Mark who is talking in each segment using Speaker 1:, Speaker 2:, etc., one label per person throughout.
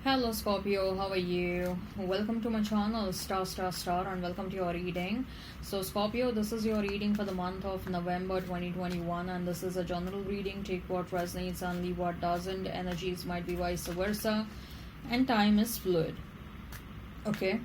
Speaker 1: Hello Scorpio, how are you? Welcome to my channel Star, and welcome to your reading. So Scorpio, this is your reading for the month of November 2021, and this is a general reading. Take what resonates and leave what doesn't. Energies might be vice versa, and time is fluid. Okay.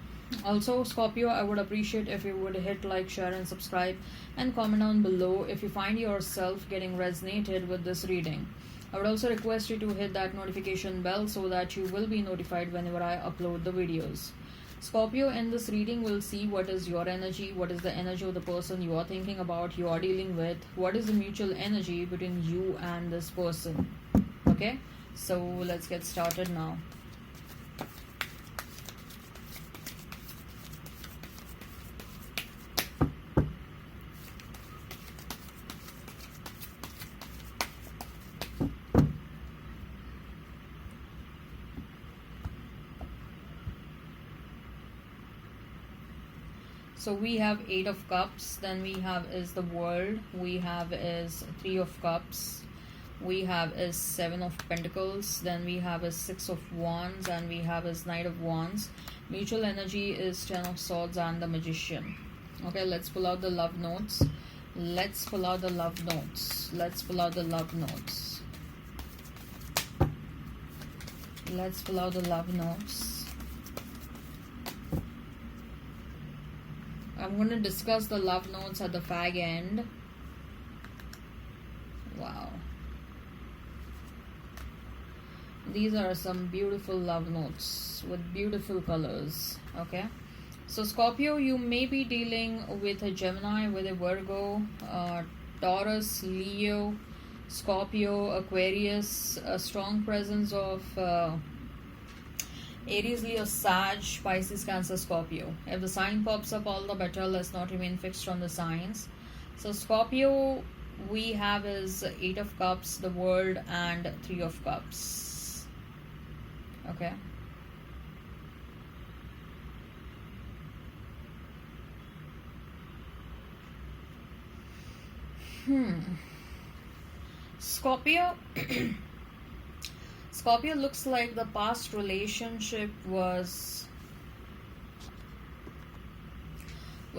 Speaker 1: Also, Scorpio, I would appreciate if you would hit like, share, and subscribe, and comment down below if you find yourself getting resonated with this reading. I would also request you to hit that notification bell so that you will be notified whenever I upload the videos. Scorpio, in this reading, we'll see what is your energy, what is the energy of the person you are thinking about, you are dealing with, what is the mutual energy between you and this person. Okay, so let's get started now. So we have 8 of cups, then we have is the world, we have is 3 of cups, we have is 7 of pentacles, then we have is 6 of wands, and we have is knight of wands. Mutual energy is 10 of swords and the magician. Okay, let's pull out the love notes. Let's pull out the love notes. Let's pull out the love notes. Let's pull out the love notes. I'm going to discuss the love notes at the fag end. Wow. These are some beautiful love notes with beautiful colors. Okay. So Scorpio, you may be dealing with a Gemini, with a Virgo, Taurus, Leo, Scorpio, Aquarius, a strong presence of Aries, Leo, Sag, Pisces, Cancer, Scorpio. If the sign pops up, all the better. Let's not remain fixed on the signs. So Scorpio, we have is 8 of cups, the world, and 3 of cups. Okay. Scorpio. Scorpio, looks like the past relationship was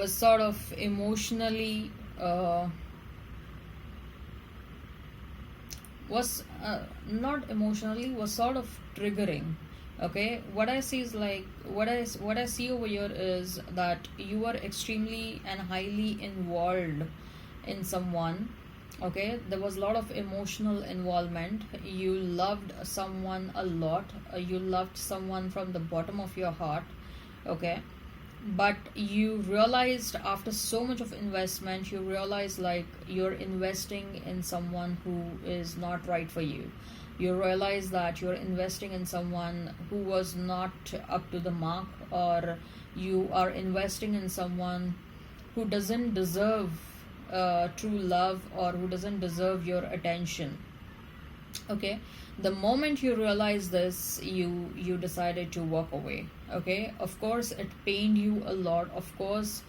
Speaker 1: sort of emotionally not emotionally, was sort of triggering. Okay, what I see is like what I see over here is that you are extremely and highly involved in someone. Okay, there was a lot of emotional involvement. You loved someone a lot. You loved someone from the bottom of your heart. Okay, but you realized after so much of investment, you realize like you're investing in someone who is not right for you. You realize that you're investing in someone who was not up to the mark, or you are investing in someone who doesn't deserve true love, or who doesn't deserve your attention. Okay, the moment you realize this, you decided to walk away. Okay, of course it pained you a lot. Of course,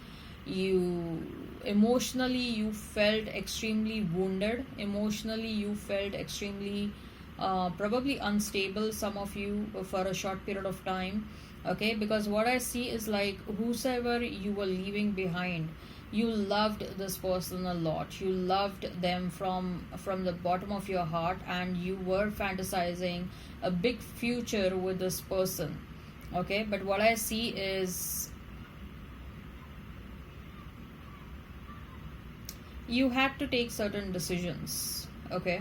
Speaker 1: you emotionally you felt extremely wounded. Emotionally you felt extremely probably unstable, some of you, for a short period of time. Okay, because what I see is like whosoever you were leaving behind, you loved this person a lot. You loved them from the bottom of your heart, and you were fantasizing a big future with this person. Okay, but what I see is you had to take certain decisions. Okay,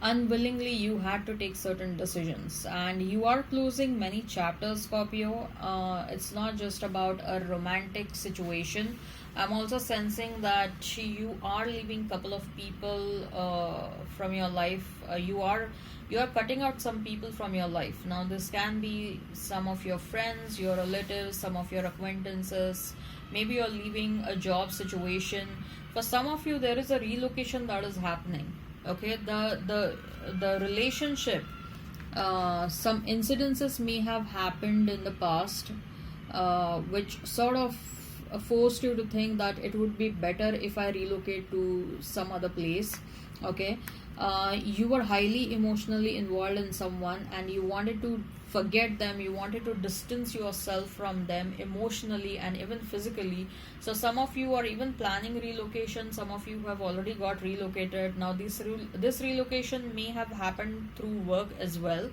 Speaker 1: unwillingly you had to take certain decisions, and you are closing many chapters, Scorpio. It's not just about a romantic situation. I'm also sensing that you are leaving couple of people from your life. You are cutting out some people from your life. Now this can be some of your friends, your relatives, some of your acquaintances. Maybe you're leaving a job situation. For some of you, there is a relocation that is happening. Okay, the relationship, some incidences may have happened in the past, which sort of forced you to think that it would be better if I relocate to some other place. Okay, You were highly emotionally involved in someone and you wanted to forget them, you wanted to distance yourself from them emotionally and even physically. So some of you are even planning relocation, some of you have already got relocated. Now this relocation may have happened through work as well.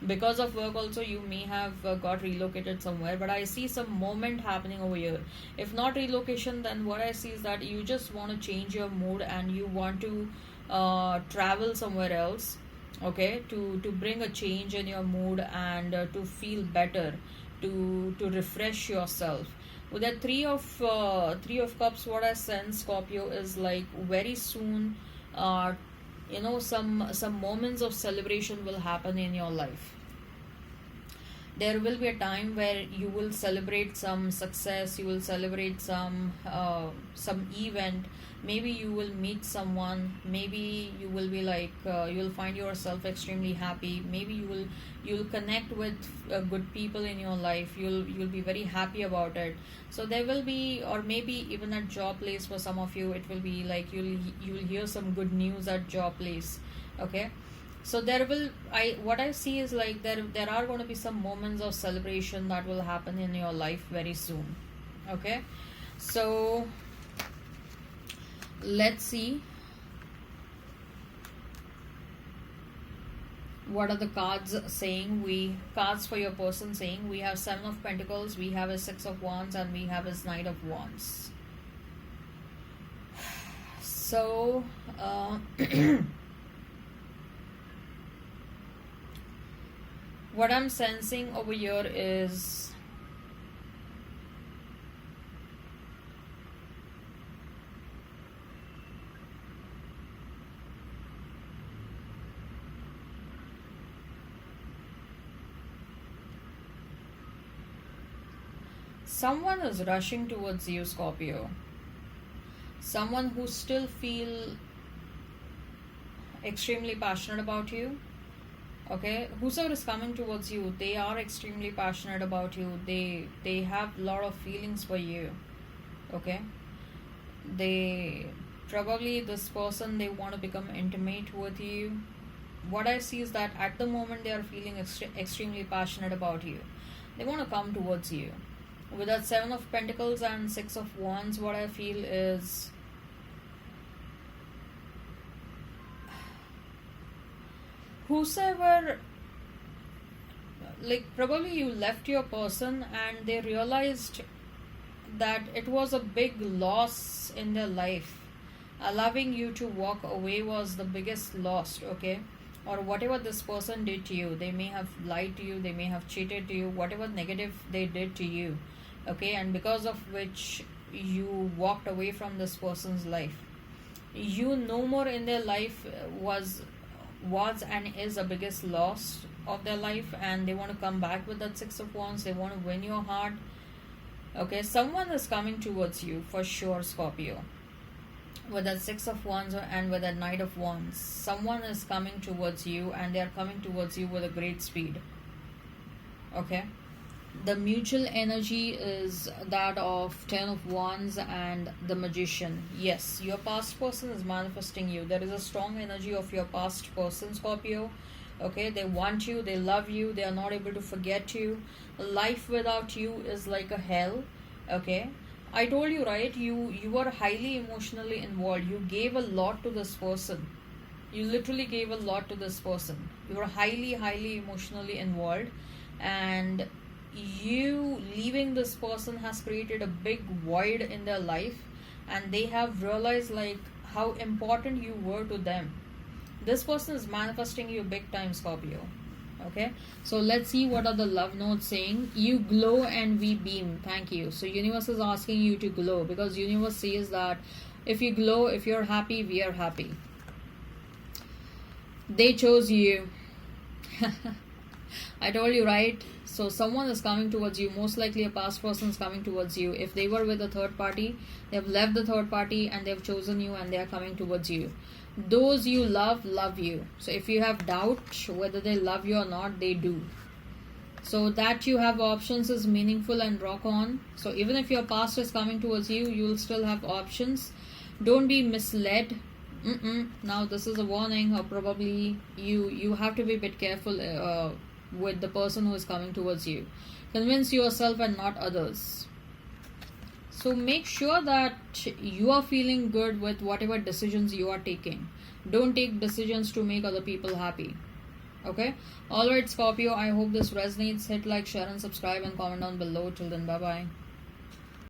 Speaker 1: Because of work also you may have got relocated somewhere, but I see some moment happening over here. If not relocation, then what I see is that you just want to change your mood and you want to travel somewhere else, okay, to bring a change in your mood and to feel better, to refresh yourself. With that three of cups, what I sense, Scorpio, is like very soon, uh, some moments of celebration will happen in your life. There will be a time where you will celebrate some success, you will celebrate some event. Maybe you will meet someone, maybe you will be like you'll find yourself extremely happy. Maybe you'll connect with good people in your life. You'll be very happy about it. So there will be, or maybe even at job place, for some of you it will be like you'll hear some good news at job place, okay. So there will, I what I see is like there are going to be some moments of celebration that will happen in your life very soon, okay. So let's see what are the cards saying. We cards for your person saying, we have Seven of Pentacles, we have a Six of Wands, and we have a Knight of Wands. So what I'm sensing over here is someone is rushing towards you, Scorpio. Someone who still feel extremely passionate about you, okay. Whosoever is coming towards you, they are extremely passionate about you. They have a lot of feelings for you, okay. They probably, this person, they want to become intimate with you. What I see is that at the moment they are feeling extremely passionate about you. They want to come towards you. With that Seven of Pentacles and Six of Wands, what I feel is whosoever, like probably you left your person and they realized that it was a big loss in their life. Allowing you to walk away was the biggest loss, okay. Or whatever this person did to you, they may have lied to you, they may have cheated to you, whatever negative they did to you, okay, and because of which you walked away from this person's life. You no more in their life was and is the biggest loss of their life, and they want to come back with that Six of Wands. They want to win your heart, okay. Someone is coming towards you for sure, Scorpio. With that Six of Wands and with that Knight of Wands, someone is coming towards you and they are coming towards you with a great speed, okay. The mutual energy is that of Ten of Wands and the Magician. Yes, your past person is manifesting you. There is a strong energy of your past person, Scorpio, okay. They want you, they love you, they are not able to forget you. Life without you is like a hell, okay. I told you, right, you are highly emotionally involved. You gave a lot to this person. You literally gave a lot to this person. You are highly emotionally involved, and you leaving this person has created a big void in their life, and they have realized like how important you were to them. This person is manifesting you big time, Scorpio, okay. So let's see what are the love notes saying. You glow and we beam. Thank you. So universe is asking you to glow, because universe says that if you glow, if you're happy, we are happy. They chose you. I told you, right? So someone is coming towards you. Most likely a past person is coming towards you. If they were with a third party, they have left the third party and they have chosen you and they are coming towards you. Those you love you. So if you have doubt whether they love you or not, they do. So that you have options is meaningful and rock on. So even if your past is coming towards you, you will still have options. Don't be misled. Now this is a warning, or probably you have to be a bit careful with the person who is coming towards you. Convince yourself and not others. So make sure that you are feeling good with whatever decisions you are taking. Don't take decisions to make other people happy. Okay? Alright, Scorpio, I hope this resonates. Hit like, share, and subscribe, and comment down below. Till then, bye bye.